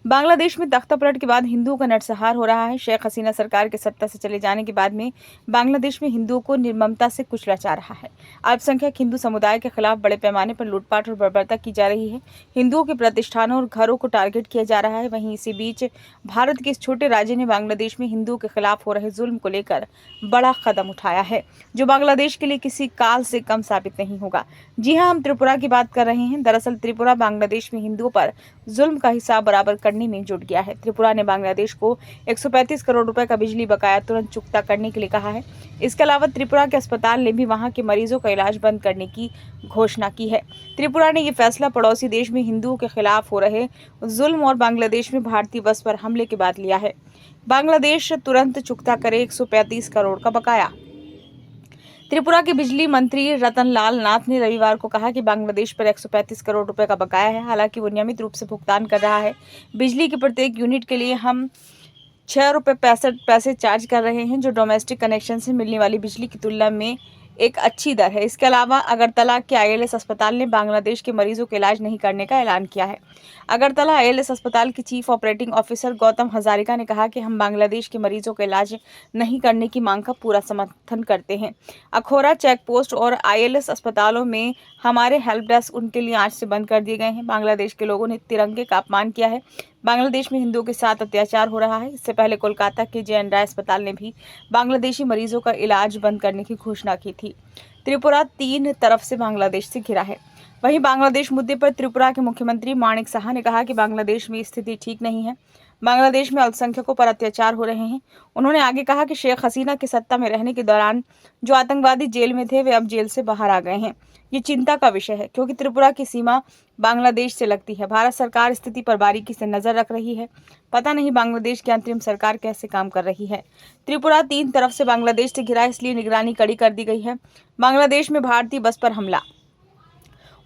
बांग्लादेश में तख्तापलट के बाद हिंदुओं का नरसंहार हो रहा है। शेख हसीना सरकार के सत्ता से चले जाने के बाद में बांग्लादेश में हिंदुओं को निर्ममता से कुचला जा रहा है। अल्पसंख्यक हिंदू समुदाय के खिलाफ बड़े पैमाने पर लूटपाट और बर्बरता की जा रही है। हिंदुओं के प्रतिष्ठानों और घरों को टारगेट किया जा रहा है। वहीं इसी बीच भारत के इस छोटे राज्य ने बांग्लादेश में हिंदुओं के खिलाफ हो रहे जुल्म को लेकर बड़ा कदम उठाया है, जो बांग्लादेश के लिए किसी काल से कम साबित नहीं होगा। जी हाँ, हम त्रिपुरा की बात कर रहे हैं। दरअसल त्रिपुरा बांग्लादेश में हिंदुओं पर जुल्म का हिसाब बराबर करने में जुट गया है। त्रिपुरा ने बांग्लादेश को 135 करोड़ रुपए का बिजली बकाया तुरंत चुकता करने के लिए कहा है। इसके अलावा त्रिपुरा के अस्पताल ने भी वहां के मरीजों का इलाज बंद करने की घोषणा की है। त्रिपुरा ने यह फैसला पड़ोसी देश में हिंदुओं के खिलाफ हो रहे जुल्म और बांग्लादेश में भारतीय बस पर हमले के बाद लिया है। बांग्लादेश तुरंत चुकता करे 135 करोड़ का बकाया। त्रिपुरा के बिजली मंत्री रतनलाल नाथ ने रविवार को कहा कि बांग्लादेश पर 135 करोड़ रुपए का बकाया है। हालांकि वो नियमित रूप से भुगतान कर रहा है। बिजली के प्रत्येक यूनिट के लिए हम 6 रुपये 65 पैसे चार्ज कर रहे हैं, जो डोमेस्टिक कनेक्शन से मिलने वाली बिजली की तुलना में एक अच्छी दर है। इसके अलावा अगरतला के आईएलएस अस्पताल ने बांग्लादेश के मरीजों का इलाज नहीं करने का ऐलान किया है। अगरतला आईएलएस अस्पताल के chief operating officer Gautam Hazarika ने कहा कि हम बांग्लादेश के मरीजों का इलाज नहीं करने की मांग का पूरा समर्थन करते हैं। अखोरा चेक पोस्ट और आईएलएस अस्पतालों में हमारे हेल्प डेस्क उनके लिए आज से बंद कर दिए गए हैं। बांग्लादेश के लोगों ने तिरंगे का अपमान किया है। बांग्लादेश में हिंदुओं के साथ अत्याचार हो रहा है। इससे पहले कोलकाता के जे.एन. राय अस्पताल ने भी बांग्लादेशी मरीजों का इलाज बंद करने की घोषणा की थी। त्रिपुरा 3 तरफ से बांग्लादेश से घिरा है। वहीं बांग्लादेश मुद्दे पर त्रिपुरा के मुख्यमंत्री माणिक साहा ने कहा कि बांग्लादेश में स्थिति ठीक नहीं है। बांग्लादेश में अल्पसंख्यकों पर अत्याचार हो रहे हैं। उन्होंने आगे कहा कि शेख हसीना के सत्ता में रहने के दौरान जो आतंकवादी जेल में थे, वे अब जेल से बाहर आ गए हैं। ये चिंता का विषय है, क्योंकि त्रिपुरा की सीमा बांग्लादेश से लगती है। भारत सरकार स्थिति पर बारीकी से नजर रख रही है। पता नहीं बांग्लादेश की अंतरिम सरकार कैसे काम कर रही है। त्रिपुरा 3 तरफ से बांग्लादेश से घिरा, इसलिए निगरानी कड़ी कर दी गई है। बांग्लादेश में भारतीय बस पर हमला।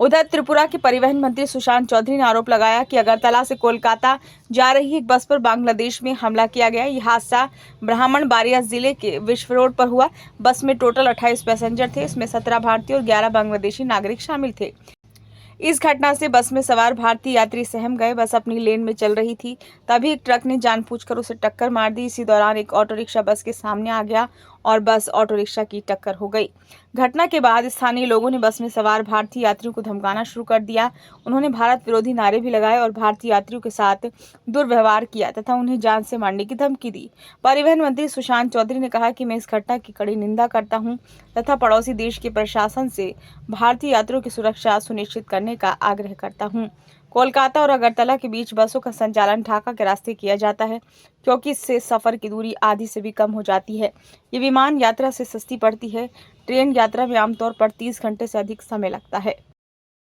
उधर त्रिपुरा के परिवहन मंत्री सुशांत चौधरी ने आरोप लगाया कि अगरतला से कोलकाता जा रही एक बस पर बांग्लादेश में हमला किया गया। यह हादसा ब्राह्मणबाड़िया जिले के विश्व रोड पर हुआ। बस में टोटल 28 पैसेंजर थे। इसमें 17 भारतीय और 11 बांग्लादेशी नागरिक शामिल थे। इस घटना से बस में सवार भारतीय यात्री सहम गए। बस अपनी लेन में चल रही थी, तभी एक ट्रक ने जानबूझकर उसे टक्कर मार दी। इसी दौरान एक ऑटो रिक्शा बस के सामने आ गया और बस ऑटो रिक्शा की टक्कर हो गई। घटना के बाद स्थानीय लोगों ने बस में सवार भारतीय यात्रियों को धमकाना शुरू कर दिया। उन्होंने भारत विरोधी नारे भी लगाए और भारतीय यात्रियों के साथ दुर्व्यवहार किया तथा उन्हें जान से मारने की धमकी दी। परिवहन मंत्री सुशांत चौधरी ने कहा कि मैं इस घटना की कड़ी निंदा करता हूं तथा पड़ोसी देश के प्रशासन से भारतीय यात्रियों की सुरक्षा सुनिश्चित करने का आग्रह करता हूं। कोलकाता और अगरतला के बीच बसों का संचालन ढाका के रास्ते किया जाता है, क्योंकि इससे सफर की दूरी आधी से भी कम हो जाती है। ये विमान यात्रा से सस्ती पड़ती है। ट्रेन यात्रा में आमतौर पर 30 घंटे से अधिक समय लगता है।